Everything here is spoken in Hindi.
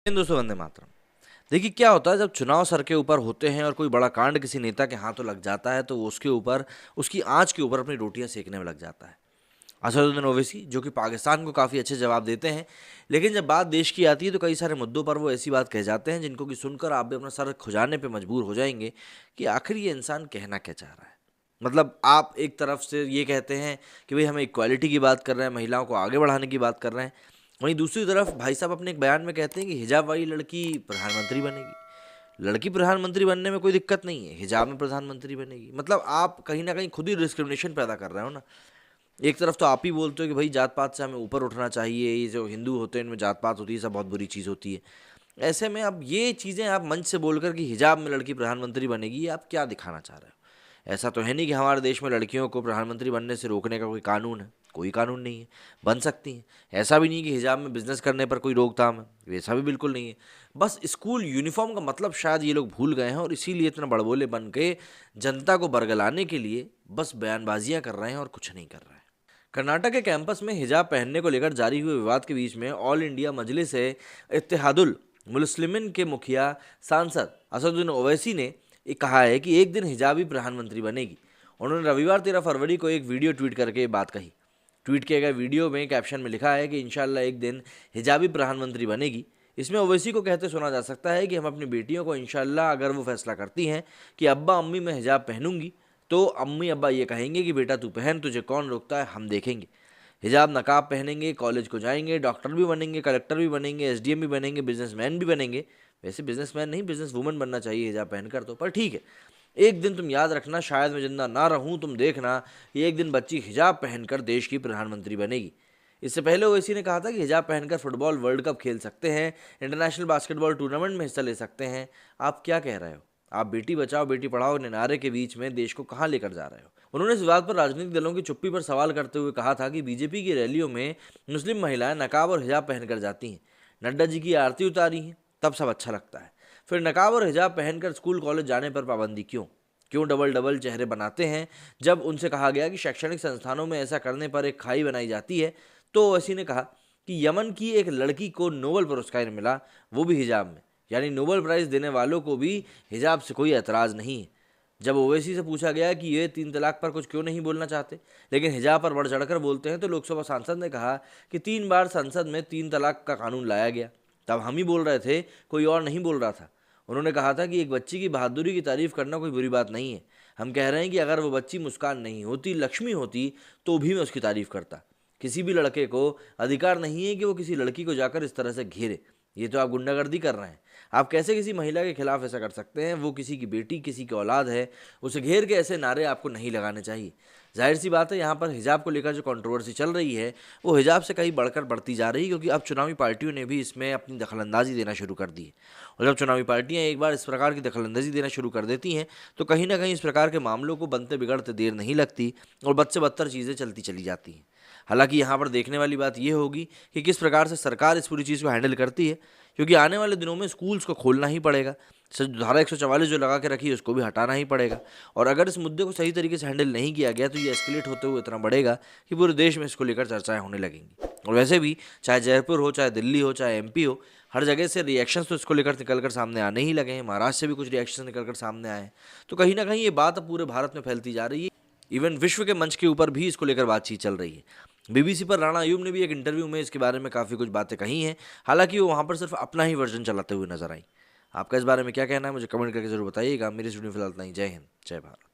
दोस्तों, वंदे मातरम। देखिए, क्या होता है जब चुनाव सर के ऊपर होते हैं और कोई बड़ा कांड किसी नेता के हाथों लग जाता है तो वो उसके ऊपर, उसकी आंच के ऊपर अपनी रोटियां सेकने में लग जाता है। असदुद्दीन ओवैसी जो कि पाकिस्तान को काफ़ी अच्छे जवाब देते हैं, लेकिन जब बात देश की आती है तो कई सारे मुद्दों पर वो ऐसी बात कह जाते हैं जिनको कि सुनकर आप भी अपना सर खुजाने पे मजबूर हो जाएंगे कि आखिर ये इंसान कहना क्या चाह रहा है। मतलब आप एक तरफ से ये कहते हैं कि भाई हम इक्वालिटी की बात कर रहे हैं, महिलाओं को आगे बढ़ाने की बात कर रहे हैं, वहीं दूसरी तरफ भाई साहब अपने एक बयान में कहते हैं कि हिजाब वाली लड़की प्रधानमंत्री बनेगी। लड़की प्रधानमंत्री बनने में कोई दिक्कत नहीं है, हिजाब में प्रधानमंत्री बनेगी। मतलब आप कहीं ना कहीं खुद ही डिस्क्रिमिनेशन पैदा कर रहे हो ना। एक तरफ तो आप ही बोलते हो कि भाई जात पात से हमें ऊपर उठना चाहिए, ये जो हिंदू होते हैं इनमें जात पात होती है, सब बहुत बुरी चीज़ होती है। ऐसे में अब ये चीज़ें आप मंच से बोलकर कि हिजाब में लड़की प्रधानमंत्री बनेगी, ये आप क्या दिखाना चाह रहे हो। ऐसा तो है नहीं कि हमारे देश में लड़कियों को प्रधानमंत्री बनने से रोकने का कोई कानून है, कोई कानून नहीं है, बन सकती हैं। ऐसा भी नहीं कि हिजाब में बिजनेस करने पर कोई रोकथाम है, वैसा भी बिल्कुल नहीं है। बस स्कूल यूनिफॉर्म का मतलब शायद ये लोग भूल गए हैं और इसीलिए इतना बड़बोले बन के जनता को बरगलाने के लिए बस बयानबाजियां कर रहे हैं और कुछ नहीं कर रहे हैं। कर्नाटक के कैंपस में हिजाब पहनने को लेकर जारी हुए विवाद के बीच में ऑल इंडिया मजलिस ए इत्तेहादुल मुस्लिमीन के मुखिया सांसद असदुद्दीन ओवैसी ने कहा है कि एक दिन हिजाबी प्रधानमंत्री बनेगी। उन्होंने रविवार 13 फरवरी को एक वीडियो ट्वीट करके ये बात कही। ट्वीट किए गए वीडियो में कैप्शन में लिखा है कि इंशाल्लाह एक दिन हिजाबी प्रधानमंत्री बनेगी। इसमें ओवैसी को कहते सुना जा सकता है कि हम अपनी बेटियों को इंशाल्लाह, अगर वो फैसला करती हैं कि अब्बा अम्मी मैं हिजाब पहनूंगी, तो अम्मी अब्बा ये कहेंगे कि बेटा तू पहन, तुझे कौन रोकता है, हम देखेंगे। हिजाब नकाब पहनेंगे, कॉलेज को जाएंगे, डॉक्टर भी बनेंगे, कलेक्टर भी बनेंगे, एसडीएम भी बनेंगे, बिजनेसमैन भी बनेंगे। वैसे बिजनेसमैन नहीं, बिजनेस वुमन बनना चाहिए हिजाब पहनकर तो, पर ठीक है। एक दिन तुम याद रखना, शायद मैं जिंदा ना रहूं, तुम देखना ये एक दिन बच्ची हिजाब पहनकर देश की प्रधानमंत्री बनेगी। इससे पहले ओवैसी ने कहा था कि हिजाब पहनकर फुटबॉल वर्ल्ड कप खेल सकते हैं, इंटरनेशनल बास्केटबॉल टूर्नामेंट में हिस्सा ले सकते हैं। आप क्या कह रहे हो? आप बेटी बचाओ बेटी पढ़ाओ के नारे के बीच में देश को कहाँ लेकर जा रहे हो? उन्होंने इस बात पर राजनीतिक दलों की चुप्पी पर सवाल करते हुए कहा था कि बीजेपी की रैलियों में मुस्लिम महिलाएं नकाब और हिजाब पहनकर जाती हैं। नड्डा जी की आरती उतारी है, तब सब अच्छा लगता है। फिर नकाब और हिजाब पहनकर स्कूल कॉलेज जाने पर पाबंदी क्यों? क्यों डबल डबल चेहरे बनाते हैं? जब उनसे कहा गया कि शैक्षणिक संस्थानों में ऐसा करने पर एक खाई बनाई जाती है, तो ओवैसी ने कहा कि यमन की एक लड़की को नोबेल पुरस्कार मिला, वो भी हिजाब में। यानी नोबेल प्राइज देने वालों को भी हिजाब से कोई एतराज़ नहीं है। जब ओवैसी से पूछा गया कि ये 3 तलाक पर कुछ क्यों नहीं बोलना चाहते, लेकिन हिजाब पर बढ़ चढ़कर बोलते हैं, तो लोकसभा सांसद ने कहा कि 3 बार संसद में 3 तलाक का कानून लाया गया, तब हम ही बोल रहे थे, कोई और नहीं बोल रहा था। उन्होंने कहा था कि एक बच्ची की बहादुरी की तारीफ करना कोई बुरी बात नहीं है। हम कह रहे हैं कि अगर वो बच्ची मुस्कान नहीं होती, लक्ष्मी होती, तो भी मैं उसकी तारीफ करता। किसी भी लड़के को अधिकार नहीं है कि वो किसी लड़की को जाकर इस तरह से घेरे। ये तो आप गुंडागर्दी कर रहे हैं। आप कैसे किसी महिला के खिलाफ ऐसा कर सकते हैं? वो किसी की बेटी, किसी की औलाद है, उसे घेर के ऐसे नारे आपको नहीं लगाने चाहिए। जाहिर सी बात है, यहाँ पर हिजाब को लेकर जो कंट्रोवर्सी चल रही है वो हिजाब से कहीं बढ़कर बढ़ती जा रही है, क्योंकि अब चुनावी पार्टियों ने भी इसमें अपनी दखलंदाजी देना शुरू कर दी है। और जब चुनावी पार्टियां एक बार इस प्रकार की दखलंदाजी देना शुरू कर देती हैं तो कहीं ना कहीं इस प्रकार के मामलों को बनते बिगड़ते देर नहीं लगती और बद से बदतर चीज़ें चलती चली जाती हैं। हालांकि यहाँ पर देखने वाली बात यह होगी कि किस प्रकार से सरकार इस पूरी चीज़ को हैंडल करती है, क्योंकि आने वाले दिनों में स्कूल्स को खोलना ही पड़ेगा। धारा 144 जो लगा के रखी है उसको भी हटाना ही पड़ेगा। और अगर इस मुद्दे को सही तरीके से हैंडल नहीं किया गया तो ये एस्केलेट होते हुए इतना बढ़ेगा कि पूरे देश में इसको लेकर चर्चाएं होने लगेंगी। और वैसे भी चाहे जयपुर हो, चाहे दिल्ली हो, चाहे एमपी हो, हर जगह से रिएक्शंस तो इसको लेकर निकल कर सामने आने ही लगे हैं। महाराष्ट्र से भी कुछ रिएक्शन निकल कर सामने आए हैं। तो कहीं ना कहीं ये बात अब पूरे भारत में फैलती जा रही है। इवन विश्व के मंच के ऊपर भी इसको लेकर बातचीत चल रही है। बीबीसी पर राणा अयूब ने भी एक इंटरव्यू में इसके बारे में काफ़ी कुछ बातें कही हैं। हालांकि वो वहाँ पर सिर्फ अपना ही वर्जन चलाते हुए नजर आई। आपका इस बारे में क्या कहना है, मुझे कमेंट करके जरूर बताइएगा। मेरी इस वीडियो में फिलहाल इतना ही। जय हिंद, जय भारत।